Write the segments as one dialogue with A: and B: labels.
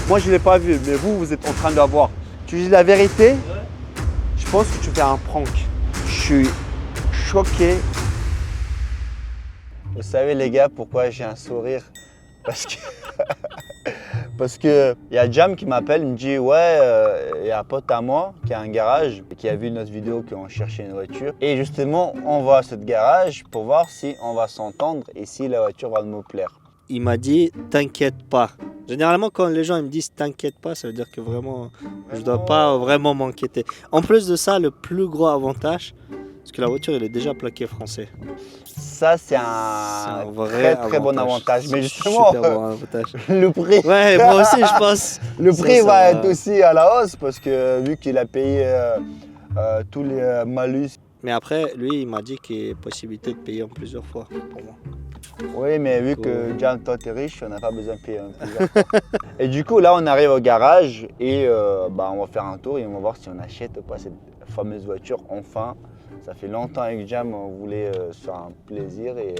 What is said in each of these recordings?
A: Moi, je ne l'ai pas vu, mais vous êtes en train de la voir. Tu dis la vérité, je pense que tu fais un prank. Je suis choqué. Vous savez, les gars, pourquoi j'ai un sourire? Parce que y a Jam qui m'appelle, il me dit ouais, y a un pote à moi qui a un garage, qui a vu notre vidéo qu'on cherchait une voiture. Et justement, on va à ce garage pour voir si on va s'entendre et si la voiture va nous plaire.
B: Il m'a dit t'inquiète pas. Généralement, quand les gens ils me disent t'inquiète pas, ça veut dire que vraiment, je dois pas vraiment m'inquiéter. En plus de ça, le plus gros avantage, c'est que la voiture elle est déjà plaquée français.
A: Ça, c'est un très bon avantage. Mais justement,
B: super bon avantage.
A: Le prix.
B: Ouais, moi aussi je pense.
A: Le prix va être aussi à la hausse parce que vu qu'il a payé tous les malus.
B: Mais après, lui, il m'a dit qu'il y a possibilité de payer en plusieurs fois pour moi.
A: Oui, mais vu que Jam, toi, t'es riche, on n'a pas besoin de payer en plusieurs fois. Et du coup, là, on arrive au garage et on va faire un tour et on va voir si on achète ou pas cette fameuse voiture. Enfin, ça fait longtemps avec Jam, on voulait se faire un plaisir et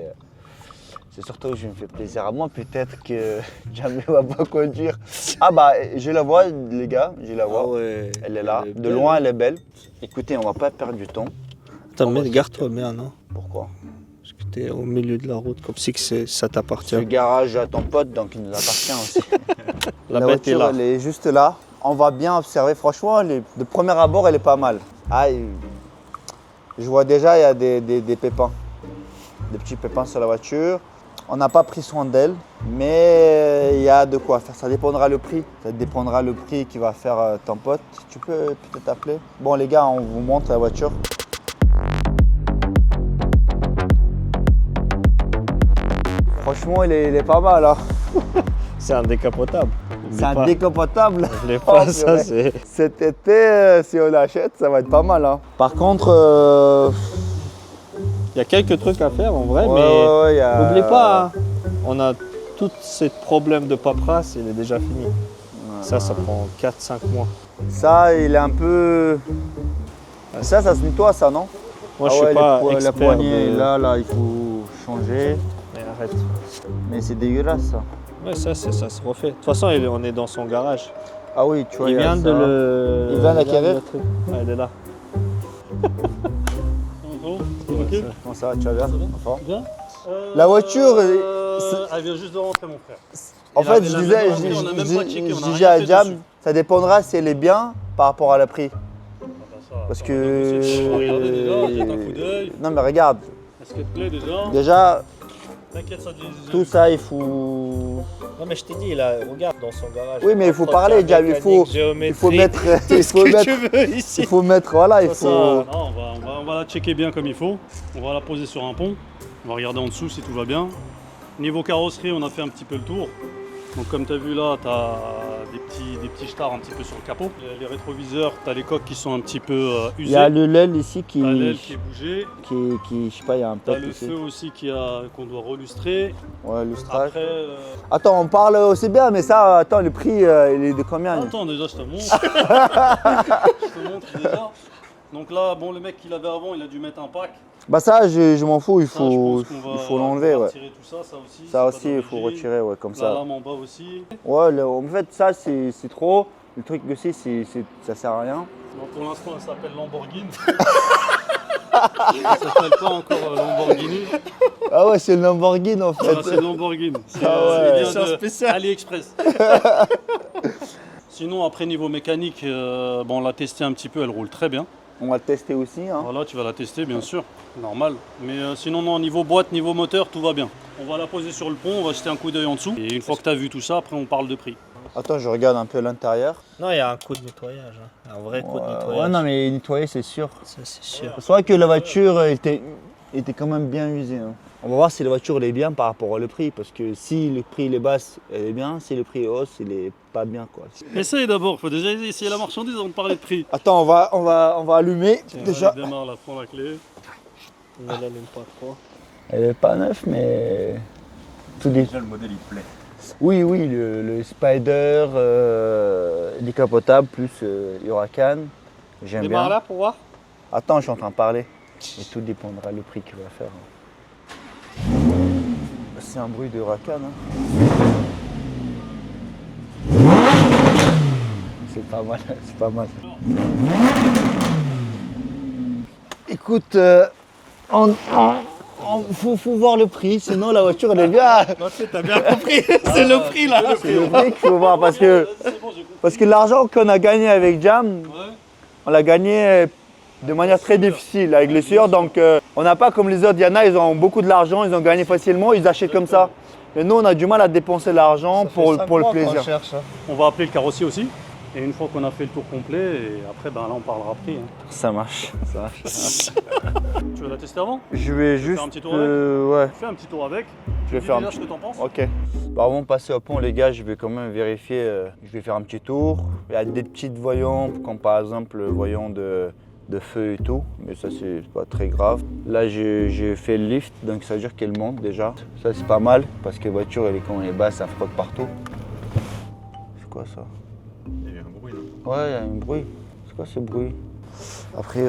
A: c'est surtout que je me fais plaisir à moi. Peut-être que Jam ne va pas conduire. Ah bah, je la vois, les gars, je la vois.
B: Ah ouais,
A: elle est là.
B: Elle est
A: de loin, elle est belle. Écoutez, on va pas perdre du temps.
B: Attends, mais garde-toi bien, non?
A: Pourquoi?
B: Parce que t'es au milieu de la route, comme si que ça t'appartient.
A: Le garage à ton pote, donc il nous appartient aussi.
B: La
A: bête voiture, est là. Elle est juste là. On va bien observer. Franchement, de premier abord, elle est pas mal. Ah, je vois déjà, il y a des pépins. Des petits pépins sur la voiture. On n'a pas pris soin d'elle, mais il y a de quoi faire. Ça dépendra le prix. Ça dépendra le prix qui va faire ton pote. Tu peux peut-être appeler. Bon, les gars, on vous montre la voiture. Franchement, il est pas mal. Hein.
B: C'est un décapotable.
A: C'est un décapotable.
B: Je l'ai pas, ça c'est.
A: Cet été, si on l'achète, ça va être pas mal. Hein. Par contre,
B: il y a quelques trucs à faire en vrai,
A: ouais,
B: mais
A: ouais,
B: n'oublie pas, hein, on a tous ces problèmes de paperasse, il est déjà fini. Ouais, ça prend 4-5 mois.
A: Ça, il est un peu. Ça se nettoie, ça, non?
B: Moi, je suis pas expert.
A: La poignée, là, il faut changer.
B: Mais arrête.
A: Mais c'est dégueulasse, ça.
B: Ouais, ça se refait. De toute façon, on est dans son garage.
A: Ah oui, tu vois,
B: il vient de le.
A: Il vient d'acquérir.
B: Ouais, elle est là.
A: Okay. Comment ça va, tu vas bien?
C: Bien.
A: La voiture.
C: Elle vient juste de rentrer, mon frère.
A: En fait, je disais à Jam, ça dépendra si elle est bien par rapport à la prix. Parce que.
C: Regardez déjà, jette un coup d'œil.
A: Non, mais regarde.
C: Est-ce qu'elle te plaît déjà?
A: Déjà.
C: T'inquiète, ça dit.
A: Tout ça, il faut.
B: Non, mais je t'ai dit, là, regarde dans son garage.
A: Oui, mais il faut parler, Jam. Il faut mettre. Il faut mettre. Voilà, il faut.
C: Non, on va la checker bien comme il faut. On va la poser sur un pont. On va regarder en dessous si tout va bien. Niveau carrosserie, on a fait un petit peu le tour. Donc comme tu as vu là, tu as des petits stars un petit peu sur le capot. Les rétroviseurs, tu as les coques qui sont un petit peu usées.
A: Il y a le l'aile ici qui.
C: T'as l'aile qui est bougée.
A: Je sais pas, il y a un peu.
C: T'as le feu aussi qu'on doit relustrer.
A: Ouais, lustrage.
C: Après,
A: attends, on parle aussi bien, mais ça, attends, le prix, il est de combien?
C: Attends, déjà, je te montre. Je te montre déjà. Donc là, bon, le mec qu'il avait avant, il a dû mettre un pack.
A: Bah ça, je m'en fous, il faut l'enlever, ouais.
C: Retirer tout ça, ça aussi.
A: Ça aussi, il faut retirer, ouais, comme ça.
C: La lame en bas aussi.
A: Ouais, en fait, ça, c'est trop. Le truc aussi, ça sert à rien.
C: Bon, pour l'instant, elle s'appelle Lamborghini. Elle s'appelle pas encore Lamborghini.
A: Ah ouais, c'est le Lamborghini en fait.
C: Ah, c'est Lamborghini. C'est
B: un spécial.
C: AliExpress. Sinon, après, niveau mécanique, on l'a testé un petit peu, elle roule très bien.
A: On va le tester aussi. Hein.
C: Voilà, tu vas la tester, bien sûr, normal. Mais sinon, non, niveau boîte, niveau moteur, tout va bien. On va la poser sur le pont, on va jeter un coup d'œil en dessous. Et une fois que tu as vu tout ça, après, on parle de prix.
A: Attends, je regarde un peu l'intérieur.
B: Non, il y a un coup de nettoyage, hein. Un vrai coup de nettoyage.
A: Ouais, non, mais nettoyer, c'est sûr.
B: Ça, c'est sûr.
A: C'est vrai que la voiture était quand même bien usée. Hein. On va voir si la voiture elle est bien par rapport au prix. Parce que si le prix est bas, elle est bien. Si le prix est haut, il est pas bien. Quoi.
C: Essaye d'abord, il faut déjà essayer la marchandise avant de parler de prix.
A: Attends, on va allumer.
C: Tiens,
A: déjà.
C: Démarre là, prends la clé.
B: Ne l'allume pas trop.
A: Elle est pas neuve, mais. Tout
D: Déjà, le modèle, il plaît.
A: Oui, le Spider, décapotable plus Huracan. J'aime bien.
B: Démarre là pour voir.
A: Attends, je suis en train de parler. Et tout dépendra du prix qu'il va faire. C'est un bruit de Huracan. Hein. c'est pas mal, c'est pas mal. Écoute, faut voir le prix, sinon la voiture elle est bien.
B: T'as bien compris, c'est le prix là.
A: C'est le prix qu'il faut voir parce que l'argent qu'on a gagné avec Jam, on l'a gagné de manière très difficile avec le sueur. Donc on n'a pas comme les autres, il y en a, ils ont beaucoup de l'argent, ils ont gagné facilement, ils achètent comme ça. Et nous on a du mal à dépenser l'argent pour le plaisir.
C: On va appeler le carrossier aussi. Et une fois qu'on a fait le tour complet, et après là on parlera prix. Hein.
A: Ça marche, ça marche.
C: Tu veux la tester avant?
A: Je vais
C: Faire
A: juste.
C: un petit tour avec
A: ouais.
C: Fais un petit tour avec.
A: Je vais
C: Dis
A: faire un
C: déjà
A: petit.
C: ce que t'en penses.
A: Ok. Bah, avant de passer au pont, les gars, je vais quand même vérifier. Je vais faire un petit tour. Il y a des petites voyants, comme par exemple le voyant de feu et tout, mais ça c'est pas très grave. Là j'ai fait le lift, donc ça veut dire qu'elle monte déjà. Ça c'est pas mal parce que la voiture quand elle est basse, ça frotte partout. C'est quoi ça?
D: Il y a eu un bruit là.
A: Ouais, il y a un bruit. C'est quoi ce bruit? Après,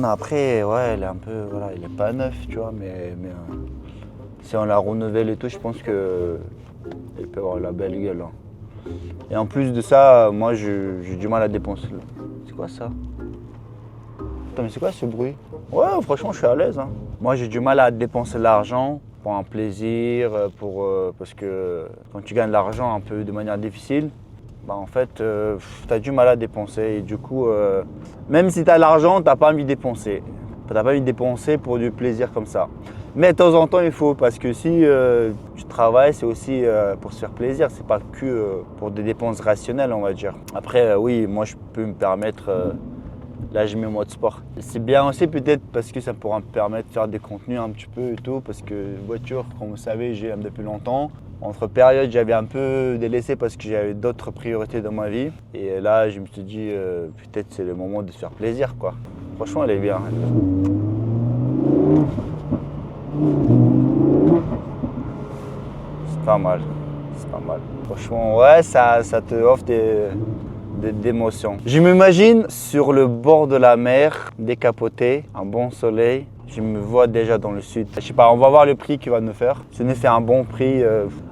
A: après, ouais, elle est un peu, voilà, elle est pas neuf, tu vois, mais si on la renouvelle et tout, je pense que elle peut avoir la belle gueule. Hein. Et en plus de ça, moi j'ai du mal à dépenser. C'est quoi ça? Attends, mais c'est quoi ce bruit? Ouais, franchement, je suis à l'aise. Hein. Moi, j'ai du mal à dépenser l'argent pour un plaisir, parce que quand tu gagnes de l'argent un peu de manière difficile, bah, en fait, tu as du mal à dépenser. Et du coup, même si tu as l'argent, tu n'as pas envie de dépenser. Tu n'as pas envie de dépenser pour du plaisir comme ça. Mais de temps en temps, il faut, parce que si tu travailles, c'est aussi pour se faire plaisir. C'est pas que pour des dépenses rationnelles, on va dire. Après, oui, moi, je peux me permettre... Là, je mets mode sport. C'est bien aussi peut-être parce que ça pourra me permettre de faire des contenus un petit peu et tout. Parce que voiture, comme vous savez, j'ai depuis longtemps. Entre périodes, j'avais un peu délaissé parce que j'avais d'autres priorités dans ma vie. Et là, je me suis dit, peut-être c'est le moment de se faire plaisir, quoi. Franchement, elle est bien. C'est pas mal. C'est pas mal. Franchement, ouais, ça te offre d'émotions. Je m'imagine sur le bord de la mer, décapoté, un bon soleil. Je me vois déjà dans le sud. Je sais pas, on va voir le prix qu'il va nous faire. Si on nous fait un bon prix,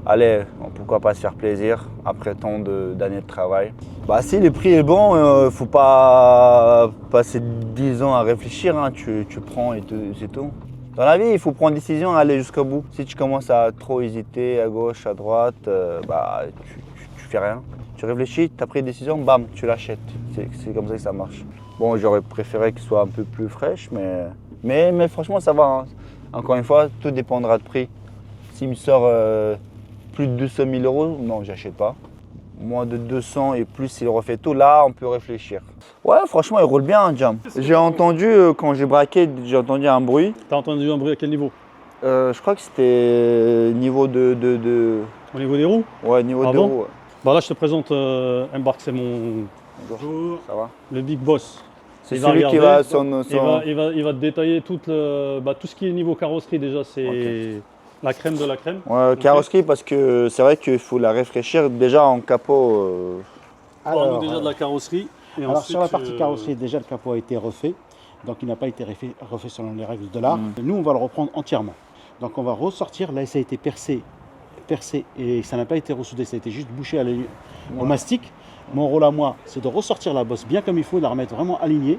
A: allez, pourquoi pas se faire plaisir après tant d'années de travail. Bah, si le prix est bon, faut pas passer 10 ans à réfléchir. Hein. Tu prends et c'est tout. Dans la vie, il faut prendre une décision et aller jusqu'au bout. Si tu commences à trop hésiter à gauche, à droite, bah, tu fais rien. Tu réfléchis, tu as pris une décision, bam, tu l'achètes. C'est comme ça que ça marche. Bon, j'aurais préféré qu'il soit un peu plus fraîche, mais franchement, ça va. Hein. Encore une fois, tout dépendra de prix. S'il me sort plus de 200 000 €, non, j'achète pas. Moins de 200 et plus, s'il refait tout, là, on peut réfléchir. Ouais, franchement, il roule bien, Jam. J'ai entendu, quand j'ai braqué, j'ai entendu un bruit.
C: T'as entendu un bruit à quel niveau?
A: Je crois que c'était niveau de...
C: Au niveau des roues?
A: Ouais, niveau
C: Ah
A: de
C: bon
A: roue. Ouais.
C: Bah là, je te présente Embark, c'est mon
A: Bonjour, ça va?
C: le big boss.
A: C'est
C: Il va
A: celui qui
C: regarder,
A: va
C: Il va te détailler tout ce qui est niveau carrosserie déjà, c'est la crème de la crème.
A: Ouais, carrosserie parce que c'est vrai qu'il faut la réfléchir déjà en capot.
C: Parle-nous déjà de la carrosserie. Et
D: Alors
C: ensuite,
D: sur la partie carrosserie, déjà le capot a été refait, donc il n'a pas été refait selon les règles de l'art. Nous on va le reprendre entièrement. Donc on va ressortir, là ça a été percé et ça n'a pas été ressoudé, ça a été juste bouché au mastic. Mon rôle à moi, c'est de ressortir la bosse bien comme il faut, de la remettre vraiment alignée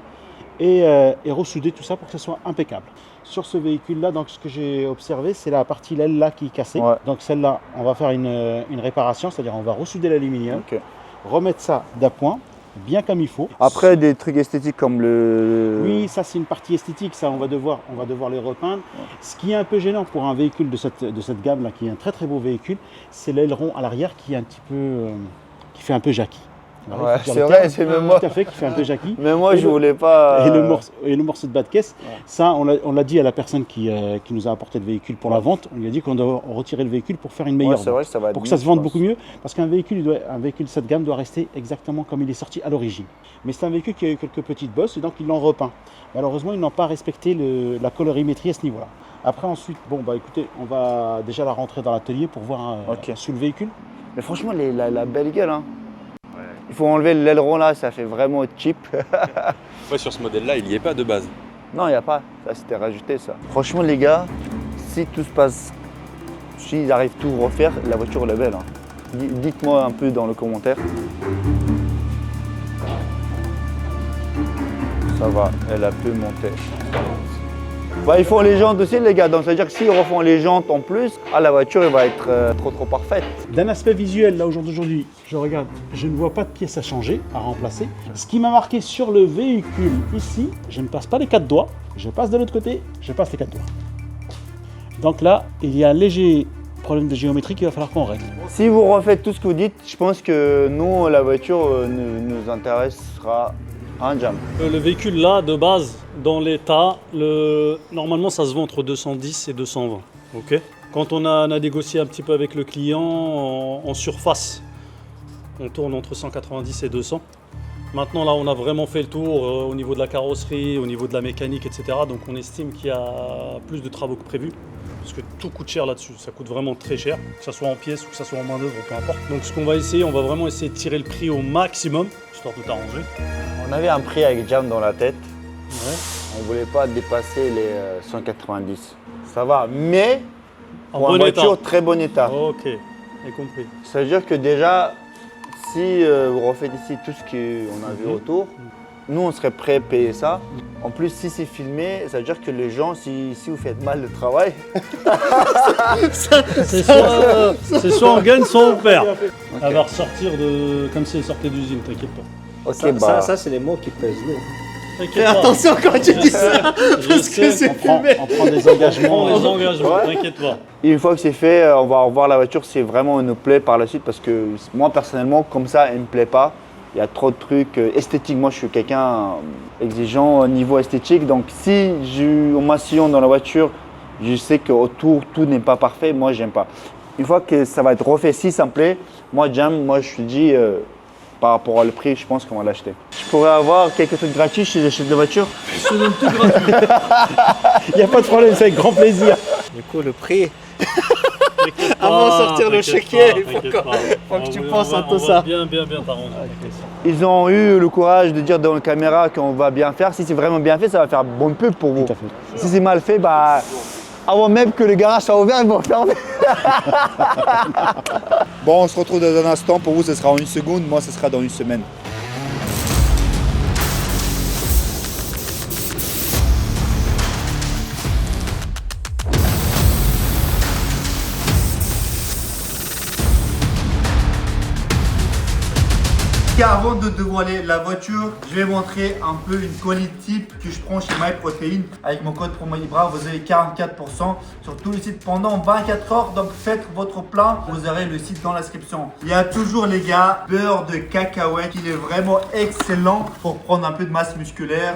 D: et ressouder tout ça pour que ça soit impeccable. Sur ce véhicule-là, donc ce que j'ai observé, c'est la partie l'aile là qui est cassée.
A: Ouais.
C: Ah.
D: Donc celle-là, on va faire une réparation, c'est-à-dire on va ressouder l'aluminium,
A: Ok.
D: remettre ça d'appoint, bien comme il faut.
A: Après des trucs esthétiques comme le.
D: Oui, ça c'est une partie esthétique, ça on va devoir les repeindre. Ce qui est un peu gênant pour un véhicule de cette gamme là, qui est un très très beau véhicule, c'est l'aileron à l'arrière qui est un petit peu, qui fait un peu Jackie. Voilà,
A: Ouais,
D: il faut dire
A: c'est
D: le
A: vrai,
D: terme.
A: c'est même moi.
D: Tout à fait, qui fait un peu Jackie.
A: Mais moi,
D: Et
A: je
D: le-
A: voulais pas.
D: Et le morceau de bas de caisse, ça on l'a dit à la personne qui nous a apporté le véhicule pour la vente, on lui a dit qu'on doit retirer le véhicule pour faire une
A: Ouais,
D: meilleure
A: c'est
D: vente.
A: vrai que ça va être
D: Pour que
A: mieux,
D: ça se
A: je
D: vende
A: pense.
D: beaucoup mieux, parce qu'un véhicule de cette gamme doit rester exactement comme il est sorti à l'origine. Mais c'est un véhicule qui a eu quelques petites bosses et donc ils l'ont repeint. Malheureusement, ils n'ont pas respecté la colorimétrie à ce niveau-là. Après ensuite, bon bah écoutez, on va déjà la rentrer dans l'atelier pour voir
A: Ok.
D: sous le véhicule.
A: Mais franchement, la belle gueule. Hein. Il faut enlever l'aileron là, ça fait vraiment cheap.
E: Ouais, sur ce modèle-là, il n'y est pas de base.
A: Non, il n'y a pas. Ça, c'était rajouté, ça. Franchement, les gars, si tout se passe, s'ils arrivent tout refaire, la voiture elle est belle. Hein. Dites-moi un peu dans le commentaire. Ça va, elle a pu monter. Bah, ils font les jantes aussi les gars, donc ça veut dire que s'ils refont les jantes en plus, la voiture elle va être trop parfaite.
D: D'un aspect visuel, là aujourd'hui, je regarde, je ne vois pas de pièces à changer, à remplacer. Ce qui m'a marqué sur le véhicule ici, je ne passe pas les 4 doigts, je passe de l'autre côté, je passe les 4 doigts. Donc là, il y a un léger problème de géométrie qu'il va falloir qu'on règle.
A: Si vous refaites tout ce que vous dites, je pense que nous, la voiture nous intéressera un jam.
C: Le véhicule là, de base, dans l'état, normalement ça se vend entre 210 et 220. Ok. Quand on a négocié un petit peu avec le client en surface, on tourne entre 190 et 200. Maintenant là, on a vraiment fait le tour au niveau de la carrosserie, au niveau de la mécanique, etc. Donc on estime qu'il y a plus de travaux que prévu. Parce que tout coûte cher là-dessus, ça coûte vraiment très cher, que ce soit en pièces ou que ce soit en main d'œuvre, peu importe. Donc ce qu'on va essayer, on va vraiment essayer de tirer le prix au maximum, histoire de tout arranger.
A: On avait un prix avec Jam dans la tête,
C: Ouais.
A: on ne voulait pas dépasser les 190. Ça va, mais
C: En
A: pour
C: bon
A: une voiture
C: état.
A: très bon état.
C: Ok, j'ai compris.
A: Ça veut dire que déjà, si vous refaites ici tout ce qu'on a vu autour, nous on serait prêt à payer ça. En plus, si c'est filmé, ça veut dire que les gens, si vous faites mal le travail,
C: C'est soit on gagne, soit on perd. Elle va ressortir comme si elle sortait d'usine, t'inquiète pas.
A: ok,
B: Ça, c'est les mots qui pèsent lourd.
C: T'inquiète pas.
B: Attention quand tu dis ça,
C: Je
B: parce que
C: sais,
B: c'est
D: On prend des
C: on
D: engagements.
C: prend les engagements,
A: Ouais.
C: t'inquiète pas.
A: une fois que c'est fait, on va revoir la voiture si vraiment elle nous plaît par la suite. Parce que moi personnellement, comme ça, elle ne me plaît pas. Il y a trop de trucs esthétiques. Moi, je suis quelqu'un exigeant au niveau esthétique. Donc, si on m'assillonne dans la voiture, je sais qu'autour, tout n'est pas parfait. Moi, j'aime pas. Une fois que ça va être refait, si ça me plaît, moi, Jam, moi, je suis dit, par rapport au prix, je pense qu'on va l'acheter. Je pourrais avoir quelques trucs gratuits si j'achète la voiture.
C: Je te donne tout gratuit.
D: Il n'y a pas de problème, c'est avec grand plaisir.
B: Du coup, le prix.
C: T'inquiète
B: Avant de
C: pas,
B: sortir le
C: t'inquiète
B: chéquier,
C: pas,
B: il faut
C: t'inquiète
B: que-
C: pas.
B: faut que tu
C: On
B: penses
C: va-
B: à tout
C: on va
B: ça.
C: Bien t'arranger.
A: Ils ont eu le courage de dire dans la caméra qu'on va bien faire. Si c'est vraiment bien fait, ça va faire bonne pub pour vous.
D: Tout à fait.
A: Si c'est mal fait, bah, avant même que le garage soit ouvert, ils vont fermer. Bon, on se retrouve dans un instant. Pour vous, ce sera en une seconde. Moi, ce sera dans une semaine. Avant de dévoiler la voiture, je vais montrer un peu une colis type que je prends chez MyProtein. Avec mon code promo IBRA, vous avez 44% sur tout le site pendant 24 heures. Donc faites votre plein, vous aurez le site dans la description. Il y a toujours les gars, beurre de cacahuète. Il est vraiment excellent pour prendre un peu de masse musculaire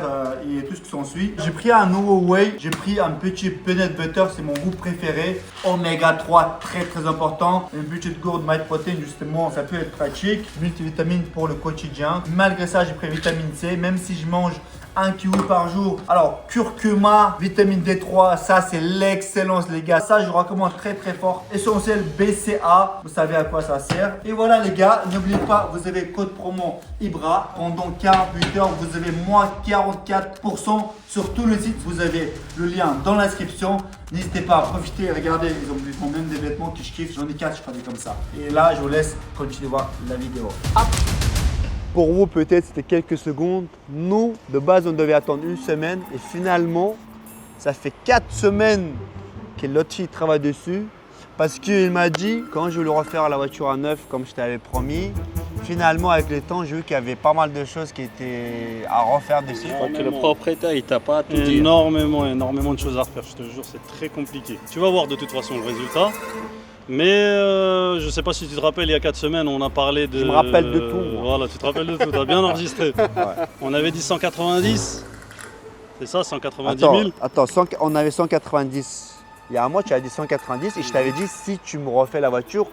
A: et tout ce qui s'ensuit. J'ai pris un nouveau whey, j'ai pris un petit peanut butter, c'est mon goût préféré. Oméga 3, très important. Une petite gourde MyProtein, justement, ça peut être pratique. Multivitamine pour le quotidien. Malgré ça, j'ai pris vitamine C, même si je mange un kiwi par jour. Alors, curcuma, vitamine D3, ça c'est l'excellence les gars. Ça, je recommande très fort. Essentiel BCA, vous savez à quoi ça sert. Et voilà les gars, n'oubliez pas, vous avez code promo IBRA. Pendant 48 heures, vous avez moins 44% sur tout le site. Vous avez le lien dans la description. N'hésitez pas à profiter. Regardez, ils font même des vêtements que je kiffe. J'en ai 4, je ferai comme ça. Et là, je vous laisse continuer voir la vidéo. Pour vous, peut-être c'était quelques secondes. Nous, de base, on devait attendre une semaine. Et finalement, ça fait 4 semaines que l'autre fille travaille dessus. Parce qu'il m'a dit, quand je voulais refaire la voiture à neuf, comme je t'avais promis, finalement, avec le temps, j'ai vu qu'il y avait pas mal de choses qui étaient à refaire dessus.
B: Donc le propriétaire, il t'a pas tout dit.
C: Énormément de choses à refaire, je te jure, c'est très compliqué. Tu vas voir de toute façon le résultat. Mais je sais pas si tu te rappelles, il y a 4 semaines, on a parlé de...
A: Je me rappelle de tout, moi.
C: Voilà, tu te rappelles de tout, tu as bien enregistré. On avait dit 190, c'est ça, 190 000.
A: Attends, on avait 190. Il y a un mois, tu as dit 190 et je t'avais dit si tu me refais la voiture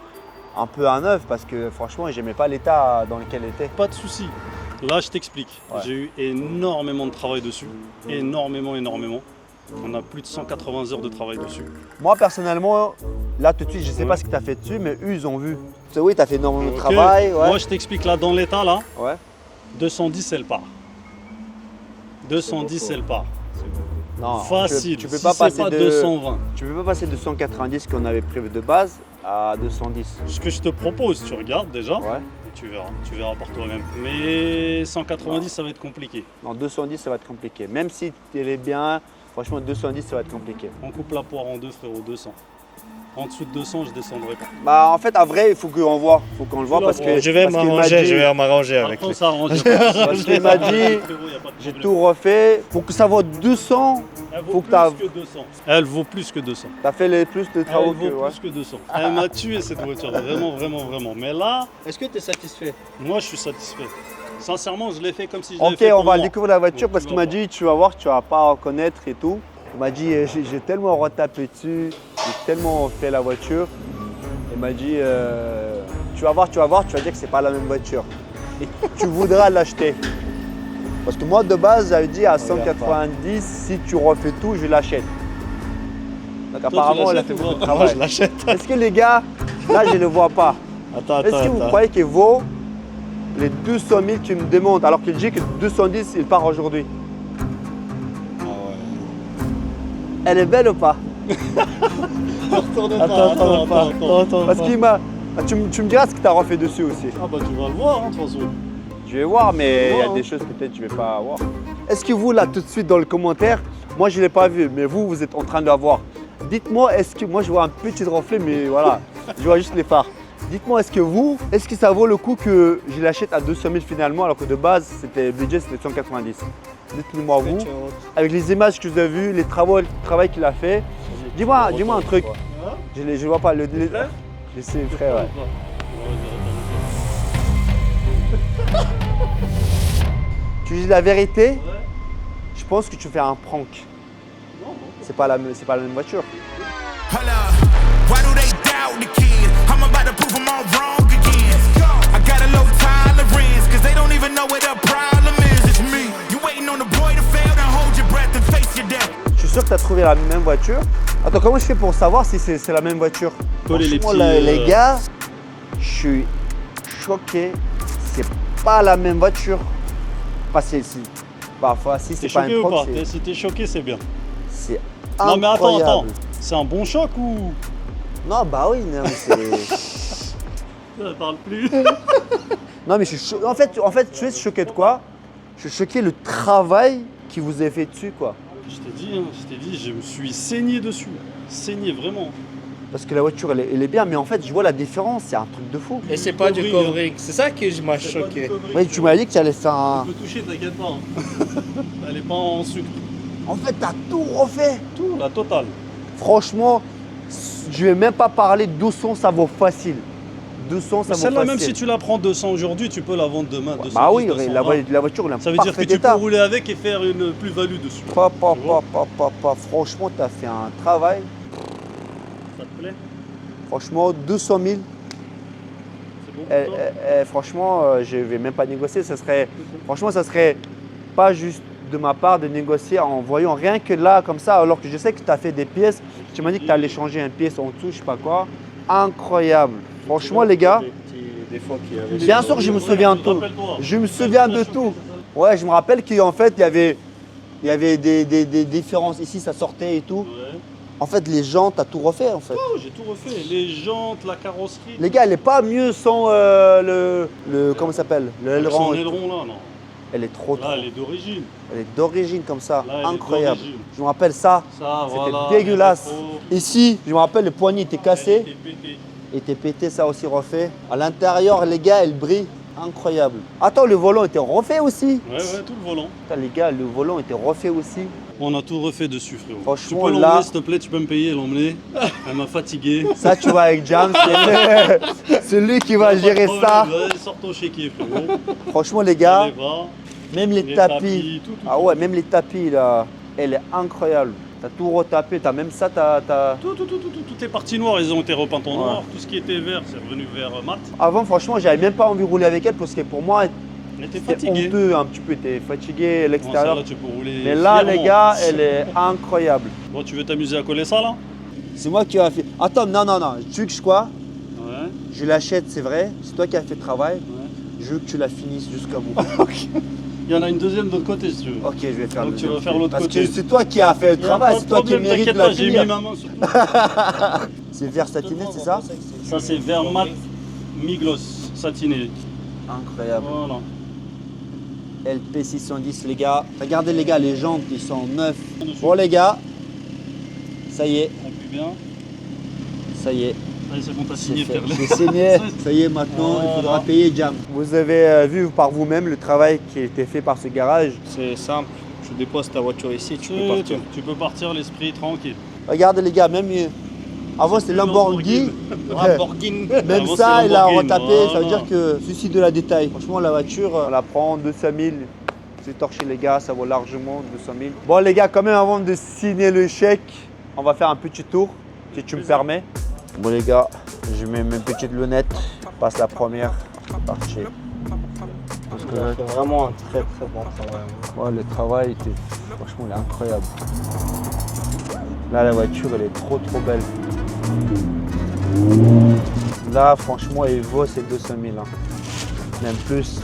A: un peu à neuf parce que franchement, j'aimais pas l'état dans lequel elle était.
C: Pas de souci. Là, je t'explique.
A: Ouais.
C: J'ai eu énormément de travail dessus. Énormément. On a plus de 180 heures de travail dessus.
A: Moi, personnellement, là tout de suite, je sais pas ce que tu as fait dessus, mais eux, ils ont vu. Tu sais, oui, tu as fait énormément de
C: Ok.
A: travail. Ouais.
C: Moi, je t'explique là, dans l'état, là,
A: Ouais.
C: 210, elle part. 210, elle part.
A: Non,
C: Facile.
A: Tu peux
C: Si
A: pas
C: c'est
A: passer
C: pas
A: de
C: 220.
A: Tu peux pas passer de 190 qu'on avait prévu de base à 210.
C: Ce que je te propose, tu regardes déjà,
A: Ouais.
C: tu verras par toi-même. Mais 190, ça va être compliqué.
A: Non, 210, ça va être compliqué. Même si elle est bien, franchement, 210, ça va être compliqué.
C: On coupe la poire en deux, frérot, 200. En dessous de 200, je descendrai pas.
A: Bah, en fait, en vrai, il faut qu'on voit. Faut qu'on le voit parce que.
B: Je vais
A: parce qu'il m'a
B: m'arranger,
A: dit-
B: je vais m'arranger avec
C: Après,
B: lui.
C: ça arrange.
A: Parce qu'il m'a dit, j'ai tout refait. Pour que ça vaut 200,
C: Elle
A: faut
C: vaut
A: que t'as-
C: plus que 200. Elle vaut plus que 200.
A: t'as fait les plus de
C: Elle
A: travaux
C: vaut
A: que. Ouais.
C: plus que 200. Elle m'a tué cette voiture, vraiment, vraiment, vraiment. Mais là,
B: Est-ce que tu es satisfait?
C: moi, je suis satisfait. Sincèrement, je l'ai fait comme si je l'avais
A: Ok,
C: fait
A: on
C: pour
A: va
C: moi.
A: découvrir la voiture
C: Donc,
A: parce
C: tu
A: qu'il
C: vas
A: m'a dit, tu vas voir, tu vas pas reconnaître et tout. Il m'a dit, j'ai tellement retapé dessus, j'ai tellement fait la voiture. Il m'a dit, tu vas voir, tu vas dire que c'est pas la même voiture. Et tu voudras l'acheter. Parce que moi, de base, j'avais dit à 190, si tu refais tout, je l'achète. Donc
C: tu
A: apparemment, elle a
C: l'achètes
A: fait
C: ou
A: beaucoup de
C: pas?
B: Moi,
A: travail.
B: je l'achète.
A: Est-ce que les gars, là, je ne le vois pas.
B: Attends,
A: Est-ce que vous croyez qu'il vaut les 200 000 qu'il me demande alors qu'il dit que 210, il part aujourd'hui?
B: Ah ouais.
A: Elle est belle ou pas?
C: Retourne pas,
B: Attends.
A: Parce qu'il m'a. Ah, tu me diras ce que tu as refait dessus aussi.
C: Ah bah tu vas le voir, hein, de toute façon.
A: Je vais voir, mais il y a
C: Ouais,
A: des choses peut-être que je vais pas voir. Est-ce que vous, là, tout de suite dans le commentaire, moi je ne l'ai pas vu, mais vous, vous êtes en train de la voir. Dites-moi, est-ce que moi je vois un petit reflet, mais voilà, je vois juste les phares. Dites-moi, est-ce que ça vaut le coup que je l'achète à 200 000 finalement, alors que de base, le budget c'était 190. Dites-le-moi vous, avec les images que vous avez vues, le travail qu'il a fait. Dis-moi un truc. Je ne vois pas. Je sais, frère, ouais. Tu dis la vérité, je pense que tu fais un prank. C'est pas la même voiture.
F: Hold up. Why do they doubt the kid? I'm about to prove them all wrong again. I got a low tolerance, cause they don't even know what the problem is. It's me. You waiting on the boy to fail, then hold your breath and face your death.
A: Je suis sûr que tu as trouvé la même voiture. Attends, comment je fais pour savoir si c'est la même voiture?
C: Coller les
A: Franchement,
C: petits,
A: les gars, je suis choqué. C'est pas la même voiture. Enfin, parfois, si
C: T'es
A: c'est pas
C: choqué
A: un
C: ou pas?
A: prank,
C: Si t'es choqué, c'est bien.
A: c'est
C: Non mais attends,
A: incroyable.
C: c'est un bon choc ou...
A: Non, bah oui, non, mais c'est...
C: Ça parle plus.
A: Non, mais je suis en fait, tu es choqué de quoi? Je suis choqué le travail qui vous est fait dessus, quoi.
C: Je t'ai dit, je me suis saigné dessus. Saigné, vraiment.
A: Parce que la voiture, elle est bien, mais en fait, je vois la différence, c'est un truc de fou.
B: Et c'est pas du covering, c'est ça qui m'a choqué.
A: Oui, tu m'as dit que tu allais faire un...
C: Tu peux toucher, t'inquiète pas. Elle est pas en sucre.
A: En fait, t'as tout refait.
C: Tout, la totale.
A: Franchement, je vais même pas parler de 200, ça vaut facile. 200, ça vaut
C: Celle-là,
A: facile.
C: même si tu la prends 200 aujourd'hui, tu peux la vendre demain. 210,
A: Bah oui,
C: 220.
A: la voiture, elle est en
C: Ça veut dire que
A: parfait
C: tu peux
A: état.
C: rouler avec et faire une plus-value dessus.
A: Franchement, t'as fait un travail.
C: Ça te plaît?
A: Franchement, 200 000.
C: C'est bon pour toi?
A: Franchement, je vais même pas négocier. Franchement, ça serait pas juste de ma part de négocier en voyant rien que là, comme ça, alors que je sais que tu as fait des pièces. Tu m'as dit que tu allais changer une pièce en dessous, je sais pas quoi. Incroyable. Franchement, les gars, bien sûr que je me souviens de tout.
C: Rappelle-toi.
A: Je me souviens de tout. Ouais, je me rappelle qu'en fait, il y avait des différences. Ici, ça sortait et tout.
C: Ouais.
A: En fait, les jantes, t'as tout refait, en fait.
C: Oh, j'ai tout refait. Les jantes, la carrosserie.
A: Les gars, elle est pas mieux sans comment ça s'appelle? Le aileron.
C: Son aileron là, non.
A: Elle est trop.
C: Là, elle est d'origine.
A: Elle est d'origine comme ça.
C: Là, elle est
A: Incroyable.
C: d'origine.
A: Je me rappelle ça.
C: Ça,
A: C'était
C: voilà.
A: dégueulasse.
C: trop.
A: Ici, je me rappelle, le poignet était cassé.
C: Elle était pétée.
A: Était pété, ça aussi refait. À l'intérieur, les gars, elle brille. Incroyable. Attends, le volant était refait aussi.
C: Ouais, tout le volant.
A: Putain, les gars, le volant était refait aussi.
C: On a tout refait dessus, frérot.
A: Franchement,
C: tu peux
A: là-
C: l'emmener, s'il te plaît, tu peux me payer l'emmener. Elle m'a fatigué.
A: Ça, tu vois, avec James, c'est lui qui va gérer ça.
C: Vas-y, sors ton chéquier, frérot.
A: Franchement, les gars,
C: Allez, va.
A: même les
C: Les
A: tapis.
C: tout.
A: Ah ouais, même les tapis, là, elle est incroyable. T'as tout retapé, t'as même ça, t'as...
C: Toutes les parties noires, elles ont été repeintes en noir. Tout ce qui était vert, c'est revenu vert mat.
A: Avant, franchement, j'avais même pas envie de rouler avec elle parce que pour moi,
C: Elle était
A: c'était
C: fatiguée.
A: honteux un petit peu. T'es fatigué à
C: Bon,
A: l'extérieur.
C: celle-là, tu peux rouler
A: Mais là,
C: fièrement.
A: les gars, elle est incroyable.
C: Bon, tu veux t'amuser à coller ça, là?
A: C'est moi qui ai fait. Attends, non. Tu veux que je quoi?
C: Ouais.
A: Je l'achète, c'est vrai. C'est toi qui as fait le travail.
C: Ouais.
A: Je veux que tu la finisses jusqu'au bout.
C: Il y en a une deuxième de l'autre côté, si tu veux.
A: Ok, je vais faire
C: Donc
A: le
C: tu vas
A: deuxième.
C: faire l'autre
A: Parce
C: côté.
A: que c'est toi qui as fait le
C: Y a
A: travail,
C: pas
A: c'est
C: de
A: toi qui
C: problème,
A: mérite
C: t'inquiète
A: de la
C: pas, j'ai mis
A: finir.
C: ma main sur toi.
A: C'est vert satiné, c'est ça?
C: Ça, c'est vert mat mi-gloss, satiné.
B: Incroyable.
C: Voilà.
B: LP610 les gars. Regardez les gars, les jantes ils sont neufs. Bon les gars, ça y est,
C: On pue bien.
B: ça y est.
C: Allez, c'est bon, t'as
B: C'est
C: signé,
B: fait.
C: frère.
B: J'ai signé, ça y est maintenant, il faudra payer Jam.
A: Vous avez vu par vous-même le travail qui a été fait par ce garage.
B: C'est simple, tu déposes ta voiture ici, tu peux
C: Tu
B: partir.
C: tu peux partir l'esprit tranquille.
A: Regardez les gars, même avant c'était Lamborghini.
B: Lamborghini.
A: Même
C: Avant,
A: ça,
C: c'est
A: il a
C: Lamborghini,
A: retapé, ça veut
C: voilà.
A: dire que souci de la détail. Franchement, la voiture, on la prend 200 000. C'est torché les gars, ça vaut largement 200 000. Bon les gars, quand même avant de signer le chèque, on va faire un petit tour, si tu me permets. Bon les gars, je mets mes petites lunettes, je passe la première partie. Parce que
B: C'est vraiment un très très bon travail.
A: ouais, le travail était, franchement, il est incroyable. Là, la voiture, elle est trop belle. Là, franchement, il vaut ses 200 000, hein. Même plus.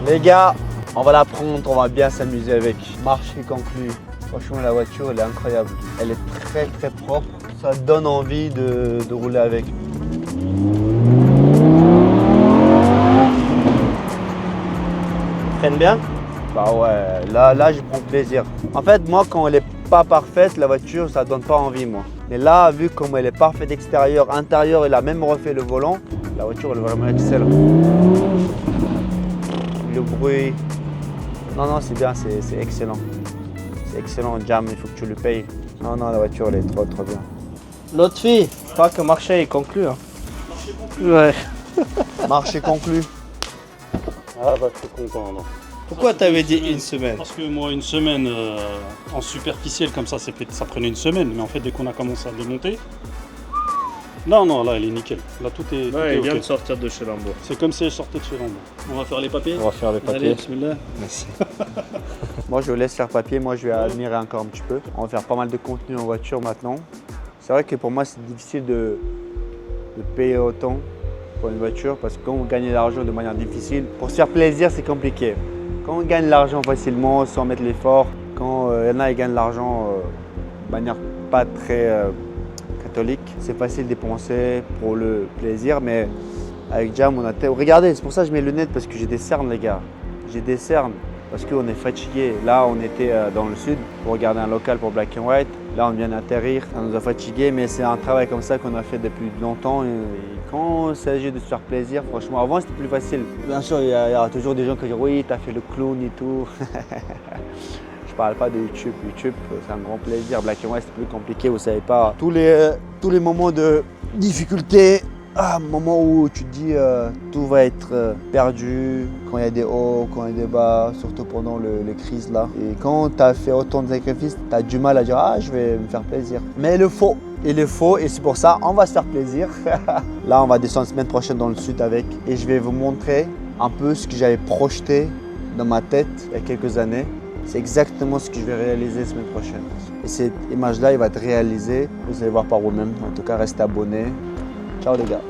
A: Les gars, on va la prendre, on va bien s'amuser avec. Marché conclu. Franchement, la voiture, elle est incroyable. Elle est très propre. Ça donne envie de rouler avec.
B: Freine bien.
A: Bah ouais, là je prends plaisir. En fait, moi quand elle est pas parfaite, la voiture ça donne pas envie moi. Mais là, vu comme elle est parfaite extérieur, intérieur, elle a même refait le volant, la voiture elle est vraiment excellente. Le bruit. Non, c'est bien, c'est excellent. C'est excellent, Jam, il faut que tu le payes. Non, la voiture elle est trop bien.
B: L'autre fille, je crois que le marché est conclu. Hein. Ouais.
A: Marché conclu.
C: Ah, bah, je suis content. alors.
B: Pourquoi t'avais dit une semaine?
C: Parce que moi, une semaine en superficiel comme ça prenait une semaine. Mais en fait, dès qu'on a commencé à démonter, non, là, elle est nickel. Là, tout est
B: Ouais, il vient
C: ok.
B: de sortir de chez Lambo.
C: C'est comme si elle sortait de chez Lambo. On va faire les papiers.
B: On va faire les papiers.
C: Allez, bismillah.
B: Merci.
A: Moi je vous laisse faire papier, moi je vais admirer encore un petit peu. On va faire pas mal de contenu en voiture maintenant. C'est vrai que pour moi c'est difficile de payer autant pour une voiture parce que quand on gagne de l'argent de manière difficile, pour se faire plaisir c'est compliqué. Quand on gagne de l'argent facilement sans mettre l'effort, quand il y en a qui gagnent de l'argent de manière pas très catholique, c'est facile de dépenser pour le plaisir, mais avec Jam on a... Regardez, c'est pour ça que je mets les lunettes parce que j'ai des cernes les gars. J'ai des cernes parce qu'on est fatigué. Là on était dans le sud pour regarder un local pour Black and White. Là on vient d'atterrir, ça nous a fatigués, mais c'est un travail comme ça qu'on a fait depuis longtemps. Et quand il s'agit de se faire plaisir, franchement, avant c'était plus facile. Bien sûr, il y a toujours des gens qui disent oui, t'as fait le clown et tout. Je parle pas de YouTube. YouTube, c'est un grand plaisir. Black and White, c'est plus compliqué, vous savez pas. Tous les moments de difficulté, moment où tu te dis tout va être perdu, quand il y a des hauts, quand il y a des bas, surtout pendant les crises là. Et quand tu as fait autant de sacrifices, tu as du mal à dire je vais me faire plaisir. Mais il est faux et c'est pour ça on va se faire plaisir. Là on va descendre la semaine prochaine dans le sud avec et je vais vous montrer un peu ce que j'avais projeté dans ma tête il y a quelques années. C'est exactement ce que je vais réaliser la semaine prochaine. Et cette image-là, il va être réalisée. Vous allez voir par vous-même. En tout cas, restez abonnés. Ciao les gars.